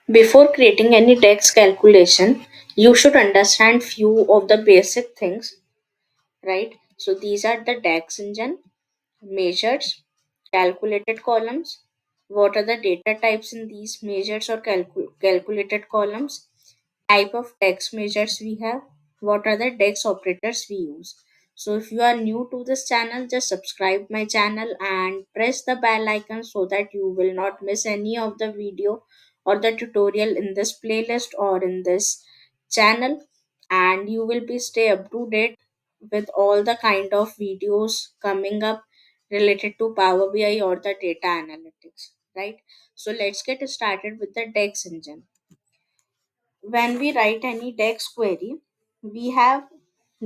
Before creating any DAX calculation, you should understand few of the basic things, right? So these are the DAX engine, measures, calculated columns. What are the data types in these measures or calculated columns? Type of DAX measures we have. What are the DAX operators we use? So if you are new to this channel, just subscribe my channel and press the bell icon so that you will not miss any of the video or the tutorial in this playlist or in this channel, and you will be stay up to date with all the kind of videos coming up related to Power BI or the data analytics, right? So let's get started with the DAX engine. When we write any DAX query, we have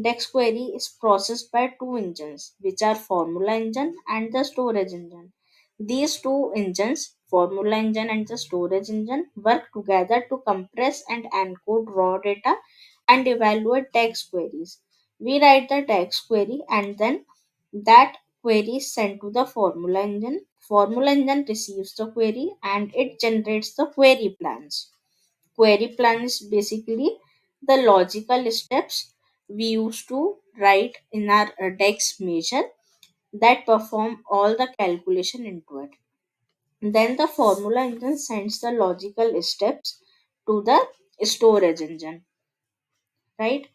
DAX query is processed by two engines, which are formula engine and the storage engine. These two engines, formula engine and the storage engine, work together to compress and encode raw data and evaluate DAX queries. We write the DAX query and then that query is sent to the formula engine. Formula engine receives the query and it generates the query plans. Query plan is basically the logical steps we used to write in our DAX measure that perform all the calculation into it. Then the formula engine sends the logical steps to the storage engine, right?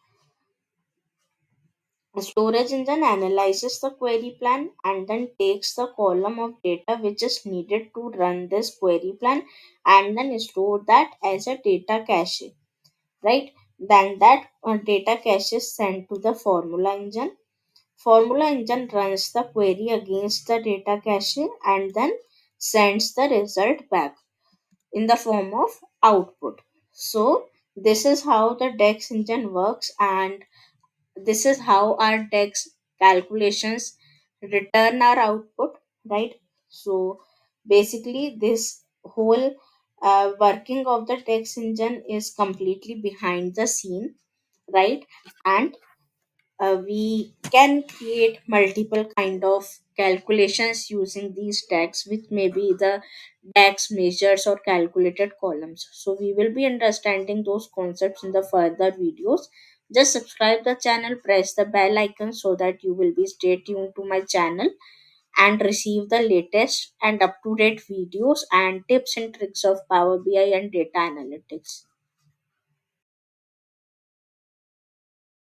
The storage engine analyzes the query plan and then takes the column of data which is needed to run this query plan and then store that as a data cache, right? Then that data cache is sent to the formula engine. Formula engine runs the query against the data cache and then sends the result back in the form of output. So this is how the DAX engine works, and this is how our DAX calculations return our output, right? So basically this whole working of the DAX engine is completely behind the scene, right? And we can create multiple kind of calculations using these tags, which may be the DAX measures or calculated columns. So we will be understanding those concepts in the further videos. Just subscribe the channel, press the bell icon so that you will be stay tuned to my channel and receive the latest and up to date videos and tips and tricks of Power BI and data analytics.